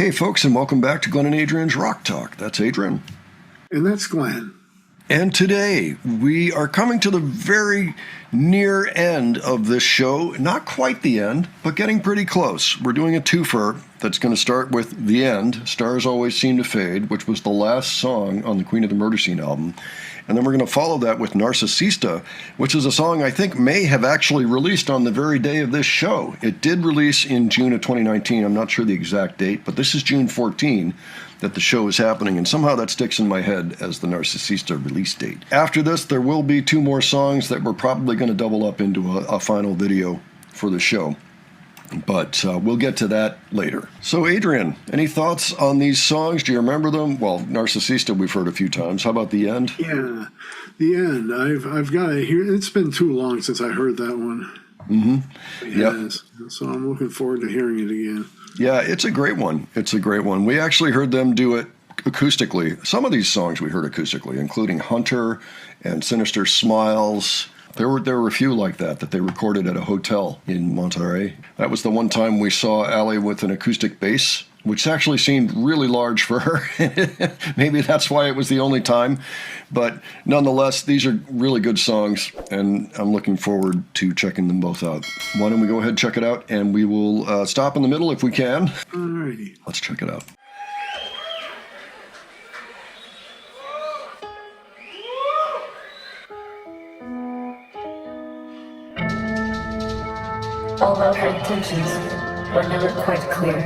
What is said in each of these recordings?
Hey folks, and welcome back to Glenn and Adrian's Rock Talk. That's Adrian. And that's Glenn. And today we are coming to the very near end of this show. Not quite the end, but getting pretty close. We're doing a twofer that's going to start with The End, Stars Always Seem to Fade, which was the last song on the Queen of the Murder Scene album. And then we're going to follow that with Narcissista, which is a song I think may have actually released on the very day of this show. It did release in June of 2019. I'm not sure the exact date, but this is June 14 that the show is happening, and somehow that sticks in my head as the Narcissista release date. After this, there will be two more songs that we're probably going to double up into a final video for the show. But we'll get to that later. So, Adrian, any thoughts on these songs? Do you remember them? Well, Narcissista we've heard a few times. How about The End? Yeah, The End. I've got to hear. It's been too long since I heard that one. Mm-hmm. Yep. So I'm looking forward to hearing it again. Yeah, it's a great one. It's a great one. We actually heard them do it acoustically. Some of these songs we heard acoustically, including Hunter and Sinister Smiles. There were a few like that they recorded at a hotel in Monterrey. That was the one time we saw Allie with an acoustic bass, which actually seemed really large for her. Maybe that's why it was the only time. But nonetheless, these are really good songs, and I'm looking forward to checking them both out. Why don't we go ahead and check it out, and we will stop in the middle if we can. Alrighty. Let's check it out. Although her intentions were never quite clear,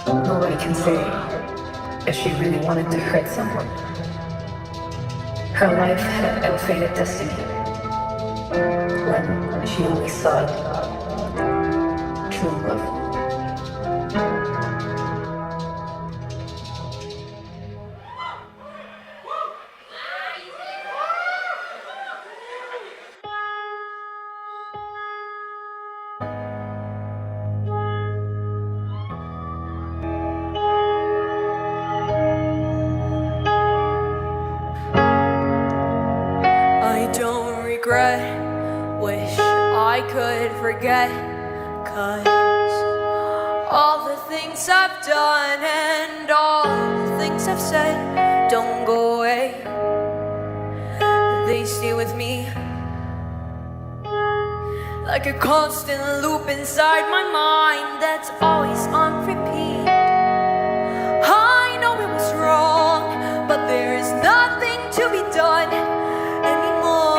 nobody can say if she really wanted to hurt someone. Her life had ill-fated destiny when she only sought true love. Wish I could forget, 'cause all the things I've done and all the things I've said don't go away. They stay with me like a constant loop inside my mind that's always on repeat. I know it was wrong, but there is nothing to be done anymore.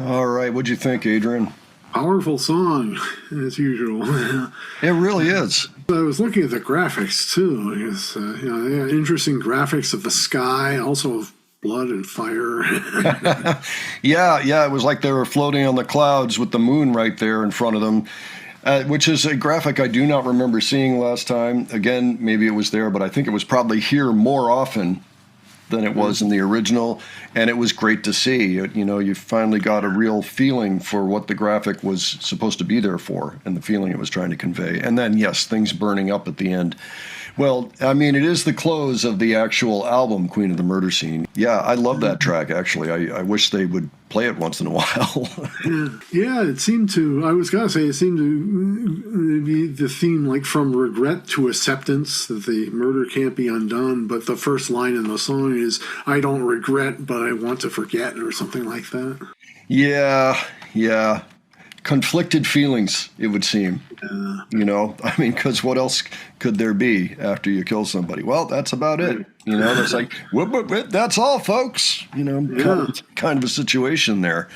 All right, what'd you think, Adrian? Powerful song, as usual. It really is. I was looking at the graphics too. Because, they had interesting graphics of the sky, also of blood and fire. Yeah, it was like they were floating on the clouds with the moon right there in front of them, which is a graphic I do not remember seeing last time. Again, maybe it was there, but I think it was probably here more often than it was in the original, and it was great to see. You finally got a real feeling for what the graphic was supposed to be there for, and the feeling it was trying to convey. And then, yes, things burning up at the end. Well, I mean, it is the close of the actual album, Queen of the Murder Scene. Yeah, I love that track, actually. I wish they would play it once in a while. Yeah, it seemed to, I was going to say, it seemed to be the theme, like from regret to acceptance, that the murder can't be undone. But the first line in the song is, I don't regret, but I want to forget, or something like that. Yeah. Conflicted feelings, it would seem. I mean, because what else could there be after you kill somebody? Well, that's about it. That's like, that's all, folks. Kind of a situation there.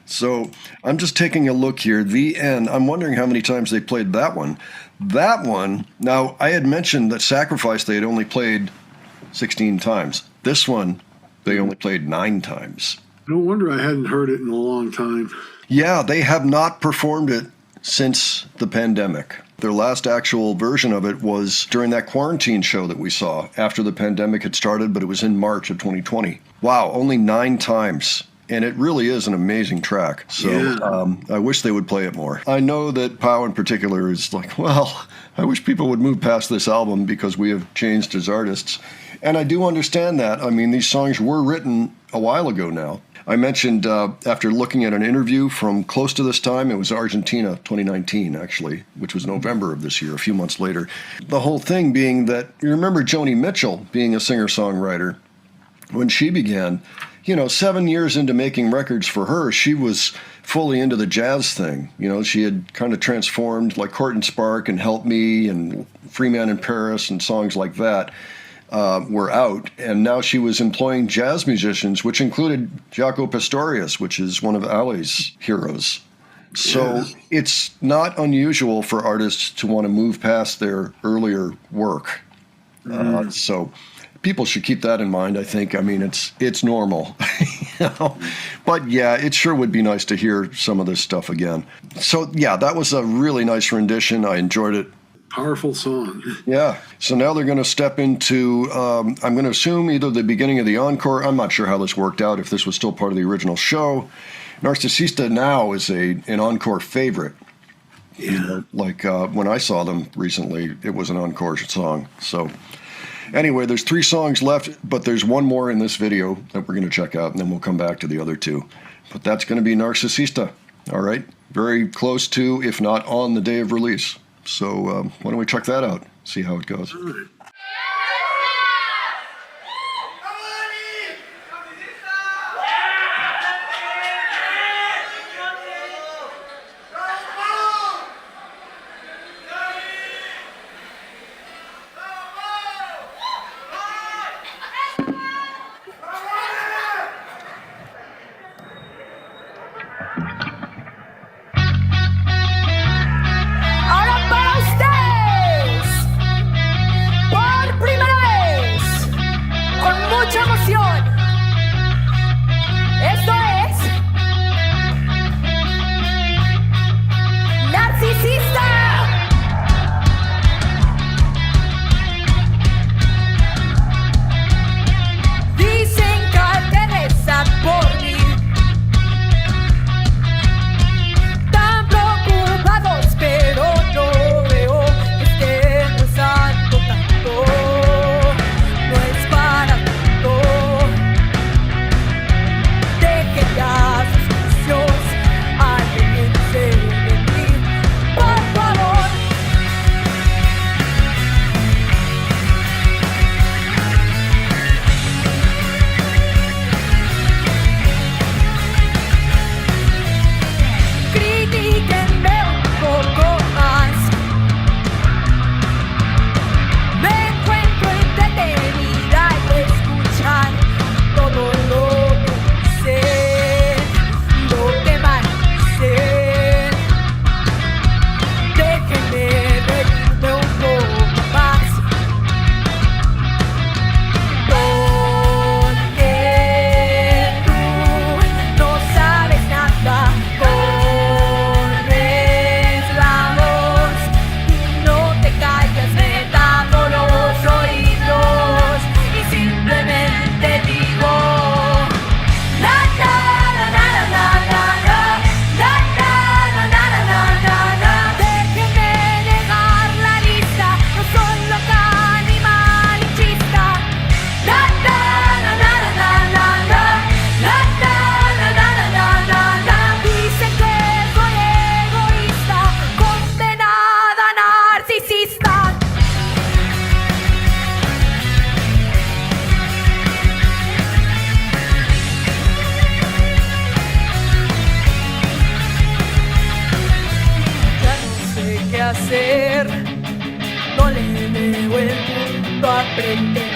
So I'm just taking a look here. The end. I'm wondering how many times they played that one. That one, now, I had mentioned that Sacrifice they had only played 16 times. This one, they only played 9 times. No wonder I hadn't heard it in a long time. Yeah, they have not performed it since the pandemic. Their last actual version of it was during that quarantine show that we saw after the pandemic had started, but it was in March of 2020. Wow, only 9 times. And it really is an amazing track. So I wish they would play it more. I know that Pau in particular is like, well, I wish people would move past this album because we have changed as artists. And I do understand that. I mean, these songs were written a while ago now. I mentioned after looking at an interview from close to this time, it was Argentina 2019, actually, which was November of this year, a few months later. The whole thing being that, you remember Joni Mitchell being a singer-songwriter. When she began, 7 years into making records for her, she was fully into the jazz thing. She had kind of transformed, like Court and Spark and Help Me and Free Man in Paris and songs like that. Were out, and now she was employing jazz musicians, which included Jaco Pastorius, which is one of Ali's heroes. So it's not unusual for artists to want to move past their earlier work. So people should keep that in mind, I think. I mean, it's normal. But yeah, it sure would be nice to hear some of this stuff again. So yeah, that was a really nice rendition. I enjoyed it. Powerful song. Yeah. So now they're going to step into, I'm going to assume either the beginning of the encore. I'm not sure how this worked out, if this was still part of the original show. Narcisista now is an encore favorite. Yeah. When I saw them recently, it was an encore song. So anyway, there's 3 songs left, but there's one more in this video that we're going to check out, and then we'll come back to the other 2. But that's going to be Narcisista. All right. Very close to, if not on the day of release. So why don't we check that out, see how it goes. All right. All up on stage. hacer. No le veo el punto a aprender.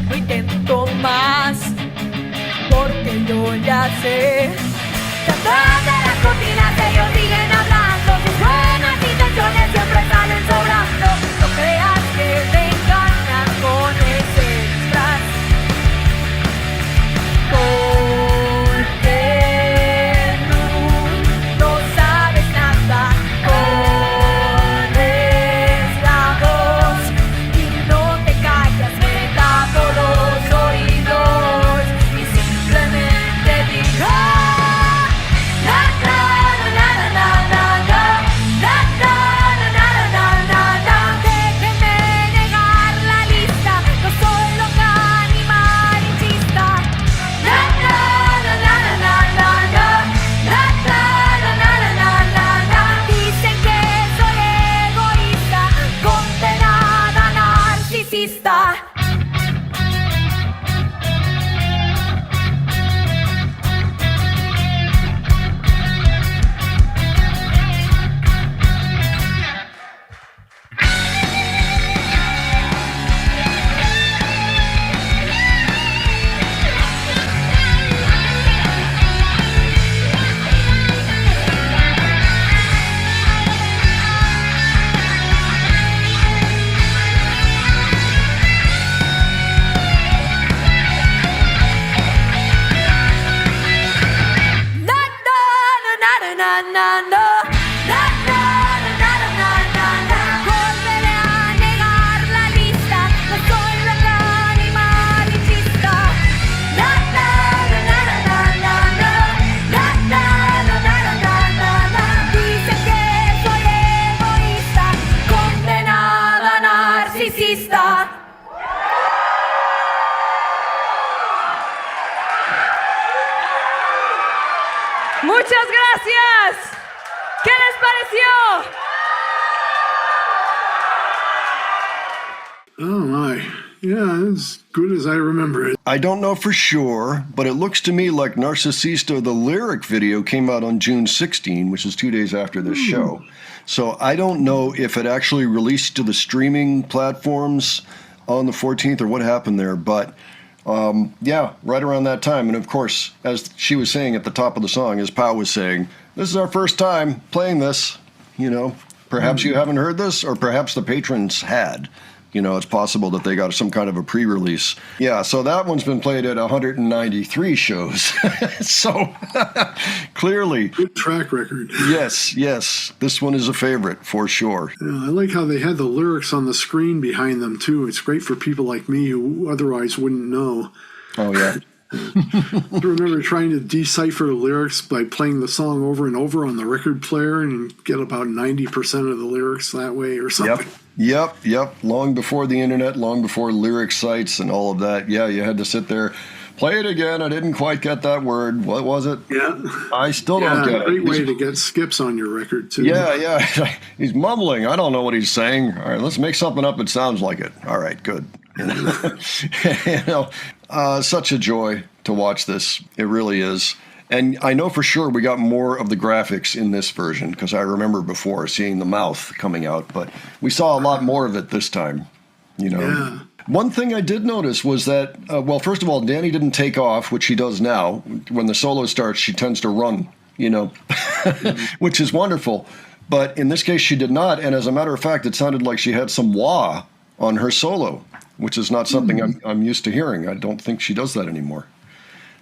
No intento más, porque yo ya sé. Detrás de las cortinas ellos siguen hablando. Sus buenas intenciones siempre salen sobrando. No creas que te engañan con ese disfraz. Porque no sabes nada. Pones la voz y no te callas, me tapo los oídos y simplemente digo na na na na na na na na na na na na. Déjenme negar la lista, no soy loca ni malinchista. Na na na na na na na na na na na na na. Dicen que soy egoísta, condenada narcisista. Na na na na na na na na na na. Volveré a negar la lista, no soy loca ni malinchista. Na na na na na na na na na na na na na. Dicen que soy egoísta, condenada narcisista. Muchas gracias. ¿Qué les pareció? Oh my. Yeah, as good as I remember it. I don't know for sure, but it looks to me like Narcissista, the lyric video, came out on June 16, which is 2 days after this show. So I don't know if it actually released to the streaming platforms on the 14th or what happened there, but yeah, right around that time. And of course, as she was saying at the top of the song, as Pau was saying, this is our first time playing this, you know. Perhaps you haven't heard this, or perhaps the patrons had. You know, it's possible that they got some kind of a pre-release. Yeah, so that one's been played at 193 shows. So, clearly. Good track record. Yes, this one is a favorite, for sure. Yeah, I like how they had the lyrics on the screen behind them, too. It's great for people like me who otherwise wouldn't know. Oh, yeah. I remember trying to decipher the lyrics by playing the song over and over on the record player and get about 90% of the lyrics that way or something. Yep. Long before the internet, long before lyric sites and all of that. Yeah, you had to sit there, play it again. I didn't quite get that word. What was it? Yeah. I still don't get it. Great way to get skips on your record, too. Yeah. He's mumbling. I don't know what he's saying. All right, let's make something up that sounds like it. All right, good. You know, such a joy to watch this. It really is. And I know for sure we got more of the graphics in this version, because I remember before seeing the mouth coming out, but we saw a lot more of it this time, you know. Yeah. One thing I did notice was that, well, first of all, Danny didn't take off, which she does now. When the solo starts, she tends to run, you know, which is wonderful. But in this case, she did not. And as a matter of fact, it sounded like she had some wah on her solo, which is not something I'm used to hearing. I don't think she does that anymore.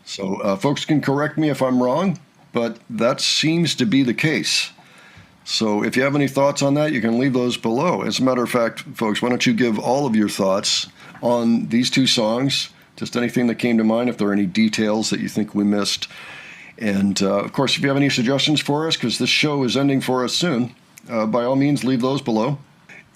So folks can correct me if I'm wrong, but that seems to be the case. So if you have any thoughts on that, you can leave those below. As a matter of fact, folks, why don't you give all of your thoughts on these two songs, just anything that came to mind, if there are any details that you think we missed. And, of course, if you have any suggestions for us, because this show is ending for us soon, by all means, leave those below.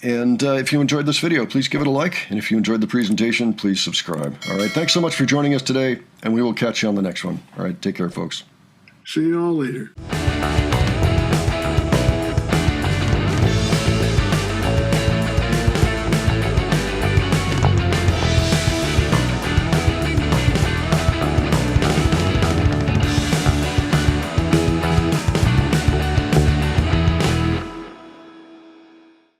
And if you enjoyed this video, please give it a like. And if you enjoyed the presentation, please subscribe. All right, thanks so much for joining us today, and we will catch you on the next one. All right, take care, folks. See you all later.